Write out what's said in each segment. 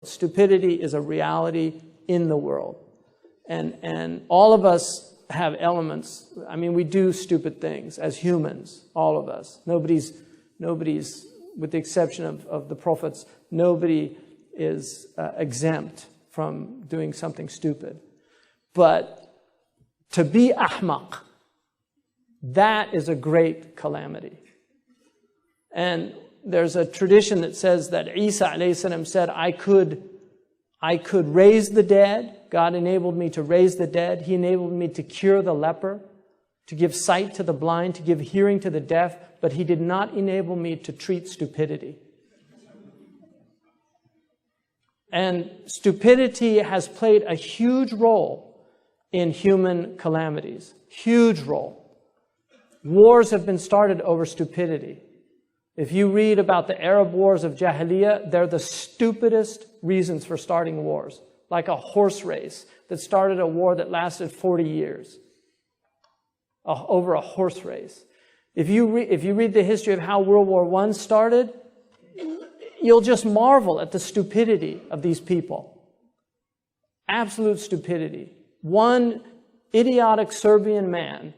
Stupidity is a reality in the world. And all of us have elements. I mean, we do stupid things as humans, all of us. Nobody's, with the exception of the prophets, nobody is exempt from doing something stupid. But to be ahmaq, that is a great calamity. And there's a tradition that says that Isa alayhi salam said, I could raise the dead. God enabled me to raise the dead. He enabled me to cure the leper, to give sight to the blind, to give hearing to the deaf, but He did not enable me to treat stupidity. And stupidity has played a huge role in human calamities. Huge role. Wars have been started over stupidity. If you read about the Arab wars of Jahiliyyah, they're the stupidest reasons for starting wars. Like a horse race that started a war that lasted 40 years. Over a horse race. If you read the history of how World War I started, you'll just marvel at the stupidity of these people. Absolute stupidity. One idiotic Serbian man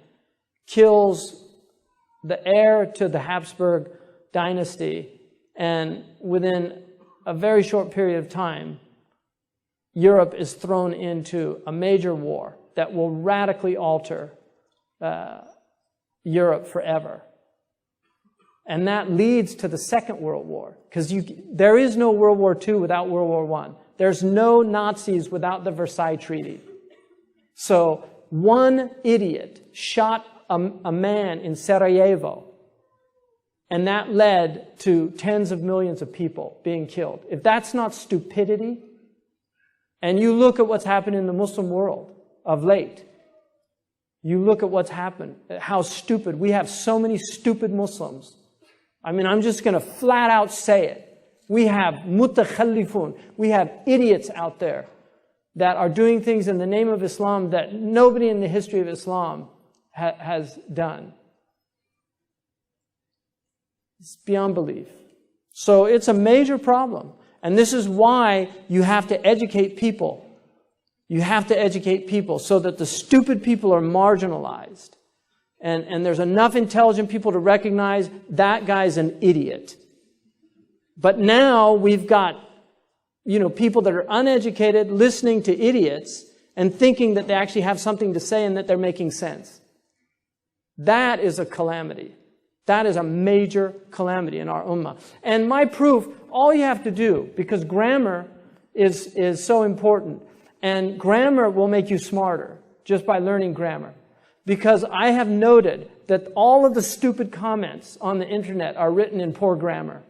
kills the heir to the Habsburg dynasty, and within a very short period of time, Europe is thrown into a major war that will radically alter Europe forever. And that leads to the Second World War, because there is no World War II without World War I. There's no Nazis without the Versailles Treaty. So one idiot shot a man in Sarajevo, and that led to tens of millions of people being killed. If that's not stupidity, and you look at what's happened in the Muslim world of late, you look at what's happened, how stupid. We have so many stupid Muslims. I mean, I'm just going to flat out say it. We have mutakhallifun. We have idiots out there that are doing things in the name of Islam that nobody in the history of Islam has done. It's beyond belief. So it's a major problem. And this is why you have to educate people. You have to educate people so that the stupid people are marginalized. And there's enough intelligent people to recognize that guy's an idiot. But now we've got, people that are uneducated listening to idiots and thinking that they actually have something to say and that they're making sense. That is a calamity. That is a major calamity in our ummah. And my proof, all you have to do, because grammar is so important, and grammar will make you smarter just by learning grammar. Because I have noted that all of the stupid comments on the internet are written in poor grammar.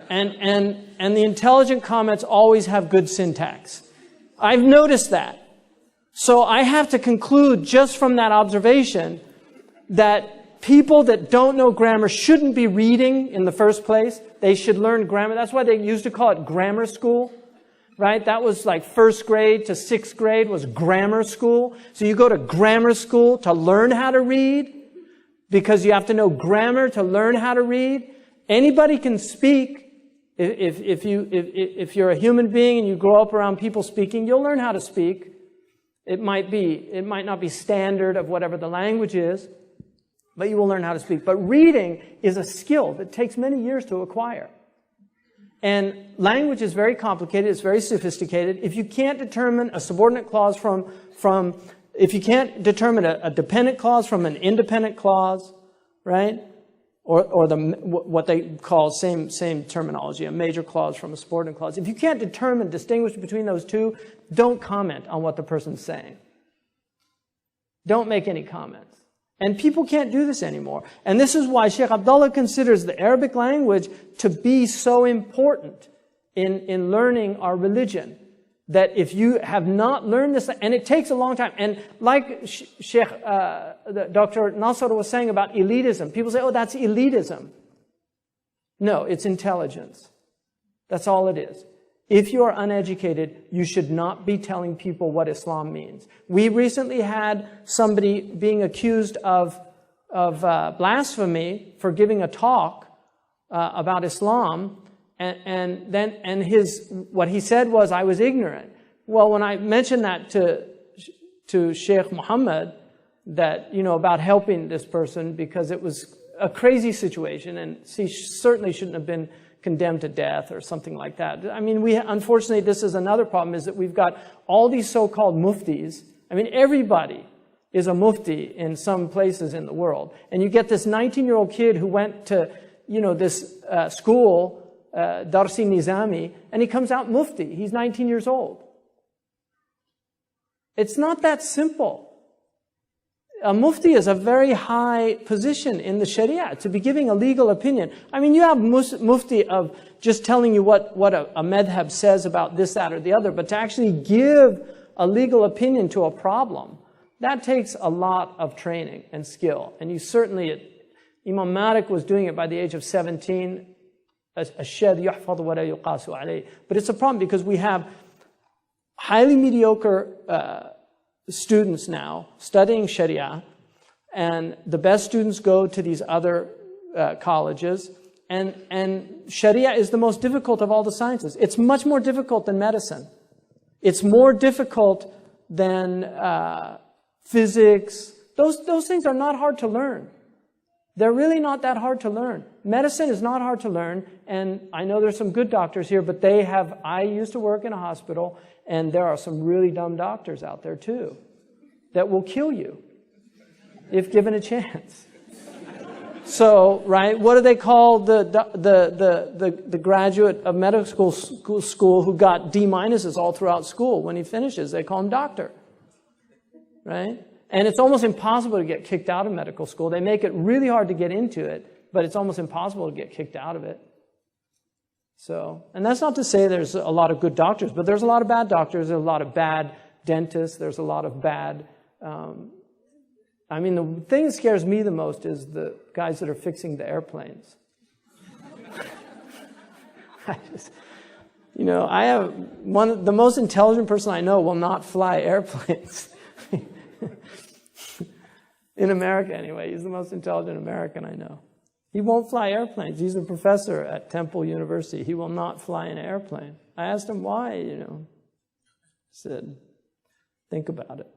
And the intelligent comments always have good syntax. I've noticed that. So I have to conclude just from that observation that people that don't know grammar shouldn't be reading in the first place. They should learn grammar. That's why they used to call it grammar school, right? That was like first grade to sixth grade was grammar school. So you go to grammar school to learn how to read because you have to know grammar to learn how to read. Anybody can speak. If you're a human being and you grow up around people speaking, you'll learn how to speak. It might not be standard of whatever the language is, but you will learn how to speak. But reading is a skill that takes many years to acquire. And language is very complicated, it's very sophisticated. If you can't determine a subordinate clause if you can't determine a dependent clause from an independent clause, right? Or what they call same terminology, a major clause from a subordinate clause. If you can't distinguish between those two, don't comment on what the person's saying. Don't make any comments. And people can't do this anymore. And this is why Sheikh Abdullah considers the Arabic language to be so important in learning our religion. That if you have not learned this, and it takes a long time, and like Sheikh Dr. Nasser was saying about elitism, people say, oh, that's elitism. No, it's intelligence. That's all it is. If you are uneducated, you should not be telling people what Islam means. We recently had somebody being accused of blasphemy for giving a talk about Islam, And what he said was, I was ignorant. Well, when I mentioned that to Sheikh Muhammad, that, about helping this person because it was a crazy situation and he certainly shouldn't have been condemned to death or something like that. I mean, unfortunately, this is another problem, is that we've got all these so-called muftis. I mean, everybody is a mufti in some places in the world. And you get this 19-year-old kid who went to, this school, Darsi Nizami, and he comes out mufti. He's 19 years old. It's not that simple. A mufti is a very high position in the Sharia, to be giving a legal opinion. I mean, you have mufti of just telling you what a madhab says about this, that, or the other, but to actually give a legal opinion to a problem, that takes a lot of training and skill. And you certainly, Imam Malik was doing it by the age of 17. But it's a problem because we have highly mediocre students now studying Sharia, and the best students go to these other colleges, and Sharia is the most difficult of all the sciences. It's much more difficult than medicine. It's more difficult than physics. Those things are not hard to learn. They're really not that hard to learn. Medicine is not hard to learn, and I know there's some good doctors here, but I used to work in a hospital, and there are some really dumb doctors out there too that will kill you if given a chance. So, right, what do they call the graduate of medical school who got D-minuses all throughout school when he finishes? They call him doctor, right? And it's almost impossible to get kicked out of medical school. They make it really hard to get into it, but it's almost impossible to get kicked out of it. So, and that's not to say there's a lot of good doctors, but there's a lot of bad doctors, there's a lot of bad dentists, there's a lot of bad, I mean, the thing that scares me the most is the guys that are fixing the airplanes. I have the most intelligent person I know will not fly airplanes. In America, anyway. He's the most intelligent American I know. He won't fly airplanes. He's a professor at Temple University. He will not fly an airplane. I asked him why, He said, think about it.